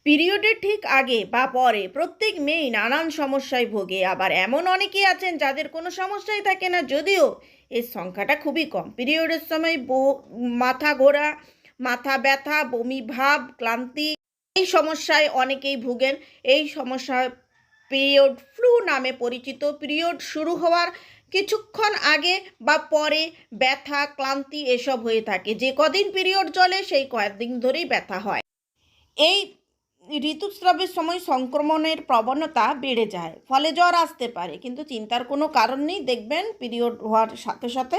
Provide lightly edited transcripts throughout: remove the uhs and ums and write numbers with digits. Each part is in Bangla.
পিরিয়ডের ঠিক আগে বা পরে প্রত্যেক মেয়েই নানান সমস্যায় ভোগে, আবার এমন অনেকেই আছেন যাদের কোনো সমস্যাই থাকে না, যদিও এর সংখ্যাটা খুবই কম। পিরিয়ডের সময় মাথা ঘোরা, মাথা ব্যথা, বমি ভাব, ক্লান্তি, এই সমস্যায় অনেকেই ভুগেন। এই সমস্যা পিরিয়ড ফ্লু নামে পরিচিত। পিরিয়ড শুরু হওয়ার কিছুক্ষণ আগে বা পরে ব্যথা, ক্লান্তি এসব হয়ে থাকে। যে কদিন পিরিয়ড চলে সেই কয়েকদিন ধরেই ব্যথা হয়। এই ঋতুস্রাবের সময় সংক্রমণের প্রবণতা বেড়ে যায়, ফলে জ্বর আসতে পারে, কিন্তু চিন্তার কোনো কারণ নেই। দেখবেন পিরিয়ড হওয়ার সাথে সাথে,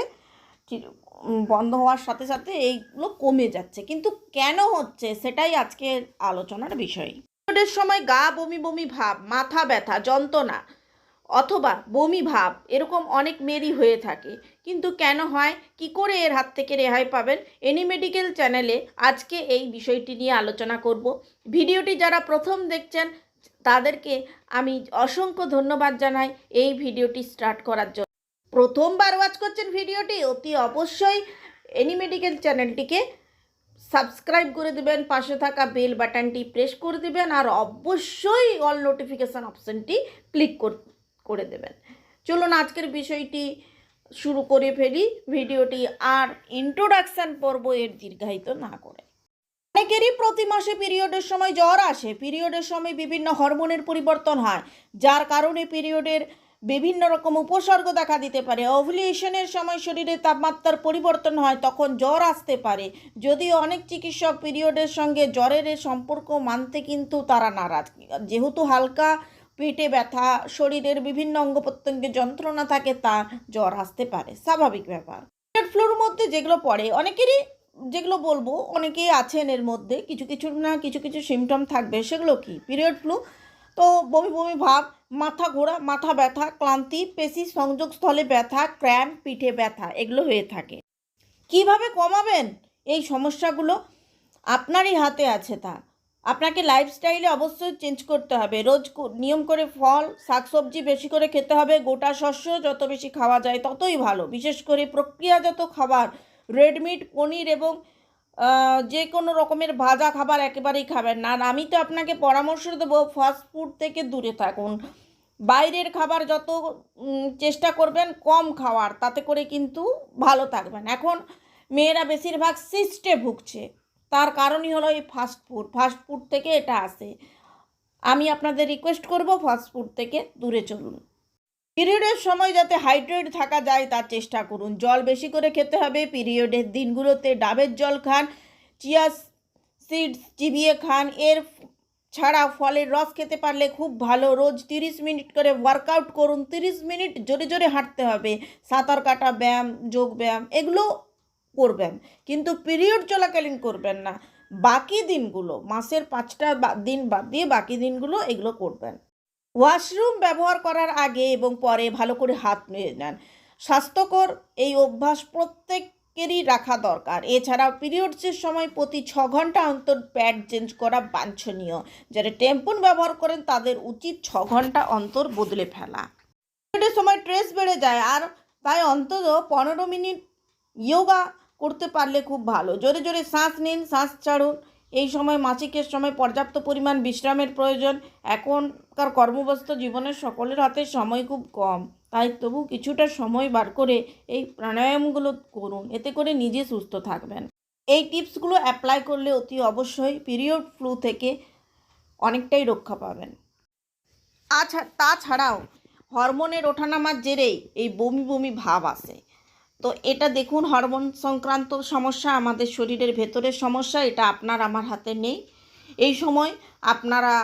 বন্ধ হওয়ার সাথে সাথে এইগুলো কমে যাচ্ছে। কিন্তু কেন হচ্ছে সেটাই আজকে আলোচনার বিষয়। পিরিয়ডের সময় গা বমি বমি ভাব, মাথা ব্যথা, যন্ত্রণা অথবা বমি ভাব এরকম অনেক মেয়েরই হয়ে থাকে। কিন্তু কেন হয়, কি করে এর হাত থেকে রেহাই পাবেন, এনি মেডিকেল চ্যানেলে আজকে এই বিষয়টি নিয়ে আলোচনা করব। ভিডিওটি যারা প্রথম দেখছেন তাদেরকে আমি অসংখ্য ধন্যবাদ জানাই এই ভিডিওটি স্টার্ট করার জন্য। প্রথমবার ওয়াচ করছেন ভিডিওটি, অতি অবশ্যই এনি মেডিকেল চ্যানেলটিকে সাবস্ক্রাইব করে দেবেন, পাশে থাকা বেল বাটনটি প্রেস করে দেবেন, আর অবশ্যই অল নোটিফিকেশান অপশানটি ক্লিক করে দেবেন। চলুন আজকের বিষয়টি শুরু করে ফেলি ভিডিওটি আর ইন্ট্রোডাকশান পর্ব এর দীর্ঘায়িত না করে। অনেকেরই প্রতি মাসে পিরিয়ডের সময় জ্বর আসে। পিরিয়ডের সময় বিভিন্ন হরমোনের পরিবর্তন হয়, যার কারণে পিরিয়ডের বিভিন্ন রকম উপসর্গ দেখা দিতে পারে। ওভুলেশনের সময় শরীরে তাপমাত্রার পরিবর্তন হয়, তখন জ্বর আসতে পারে। যদিও অনেক চিকিৎসক পিরিয়ডের সঙ্গে জ্বরের সম্পর্ক মানতে কিন্তু তারা নারাজ। যেহেতু হালকা পেটে ব্যথা, শরীরের বিভিন্ন অঙ্গ প্রত্যঙ্গে যন্ত্রণা থাকে, তা জ্বর আসতে পারে, স্বাভাবিক ব্যাপার। পিরিয়ড ফ্লুর মধ্যে যেগুলো পড়ে, অনেকেরই যেগুলো বলবো, অনেকেই আছেন এর মধ্যে কিছু কিছু সিমটম থাকবে। সেগুলো কি? পিরিয়ড ফ্লু তো বমি বমি ভাব, মাথা ঘোরা, মাথা ব্যথা, ক্লান্তি, পেশি সংযোগস্থলে ব্যথা, ক্র্যাম্প, পিঠে ব্যথা, এগুলো হয়ে থাকে। কিভাবে কমাবেন এই সমস্যাগুলো? আপনারই হাতে আছে তা। আপনাকে লাইফস্টাইলে অবশ্যই চেঞ্জ করতে হবে। রোজ নিয়ম করে ফল, শাকসবজি বেশি করে খেতে হবে। গোটা শস্য যত বেশি খাওয়া যায় ততই ভালো। বিশেষ করে প্রক্রিয়াজাত খাবার, রেড মিট, পনির এবং যে কোনো রকমের ভাজা খাবার একেবারেই খাবেন না। আর আমি তো আপনাকে পরামর্শ দেবো, ফাস্ট ফুড থেকে দূরে থাকুন। বাইরের খাবার যত চেষ্টা করবেন কম খাওয়ার, তাতে করে কিন্তু ভালো থাকবেন। এখন মেয়েরা বেশিরভাগ সিস্টে ভুগছে, তার কারণই হলো এই ফাস্টফুড থেকে এটা আসে। আমি আপনাদের রিকোয়েস্ট করব, ফাস্টফুড থেকে দূরে চলুন। পিরিয়ডের সময় যাতে হাইড্রেট থাকা যায় তার চেষ্টা করুন। জল বেশি করে খেতে হবে। পিরিয়ডের দিনগুলোতে ডাবের জল খান, চিয়া সিডস চিবিয়ে খান। এর ছাড়া ফলের রস খেতে পারলে খুব ভালো। রোজ 30 মিনিট করে ওয়ার্কআউট করুন। 30 মিনিট জোরে জোরে হাঁটতে হবে। সাঁতার কাটা ব্যায়াম, যোগ ব্যায়াম এগুলো করবেন, কিন্তু পিরিয়ড চলাকালীন করবেন না। বাকি দিনগুলো, মাসের 5টা দিন বাদ দিয়ে বাকি দিনগুলো এগুলো করবেন। ওয়াশরুম ব্যবহার করার আগে এবং পরে ভালো করে হাত ধুয়ে নেন। স্বাস্থ্যকর এই অভ্যাস প্রত্যেকেরই রাখা দরকার। এছাড়াও পিরিয়ডসের সময় প্রতি 6 ঘন্টা অন্তর প্যাড চেঞ্জ করা বাঞ্ছনীয়। যারা টেম্পুন ব্যবহার করেন তাদের উচিত 6 ঘন্টা অন্তর বদলে ফেলা। পিরিয়ডের সময় স্ট্রেস বেড়ে যায়, আর তাই অন্তত 15 মিনিট যোগা করতে পারলে খুব ভালো। জোরে জোরে শ্বাস নিন, শ্বাস ছাড়ুন। এই সময়, মাসিকের সময় পর্যাপ্ত পরিমাণ বিশ্রামের প্রয়োজন। এখনকার কর্মব্যস্ত জীবনের সকলের হাতে সময় খুব কম, তাই তবু কিছুটা সময় বার করে এই প্রাণায়ামগুলো করুন। এতে করে নিজে সুস্থ থাকবেন। এই টিপসগুলো অ্যাপ্লাই করলে অতি অবশ্যই পিরিয়ড ফ্লু থেকে অনেকটাই রক্ষা পাবেন। আচ্ছা, তাছাড়াও হরমোনের ওঠানামার জেরেই এই বমি বমি ভাব আসে। তো এটা দেখুন, হরমোন সংক্রান্ত সমস্যা, আমাদের শরীরের ভেতরের সমস্যা। এটা আপনার আমার হাতে নেই। এই সময় আপনারা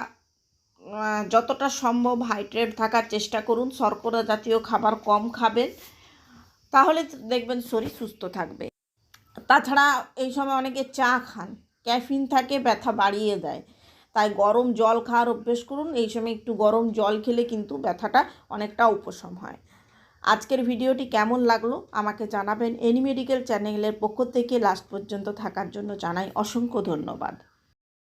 যতটা সম্ভব হাইড্রেট থাকার চেষ্টা করুন। শর্করা জাতীয় খাবার কম খাবেন, তাহলে দেখবেন শরীর সুস্থ থাকবে। তাছাড়া এই সময় অনেকে চা খান, ক্যাফিন থাকে, ব্যথা বাড়িয়ে দেয়। তাই গরম জল খাওয়ার অভ্যেস করুন। এই সময় একটু গরম জল খেলে কিন্তু ব্যথাটা অনেকটা উপশম হয়। আজকের ভিডিওটি কেমন লাগলো আমাকে জানাবেন। এনি মেডিকেল চ্যানেলের পক্ষ থেকে লাস্ট পর্যন্ত থাকার জন্য জানাই অসংখ্য ধন্যবাদ।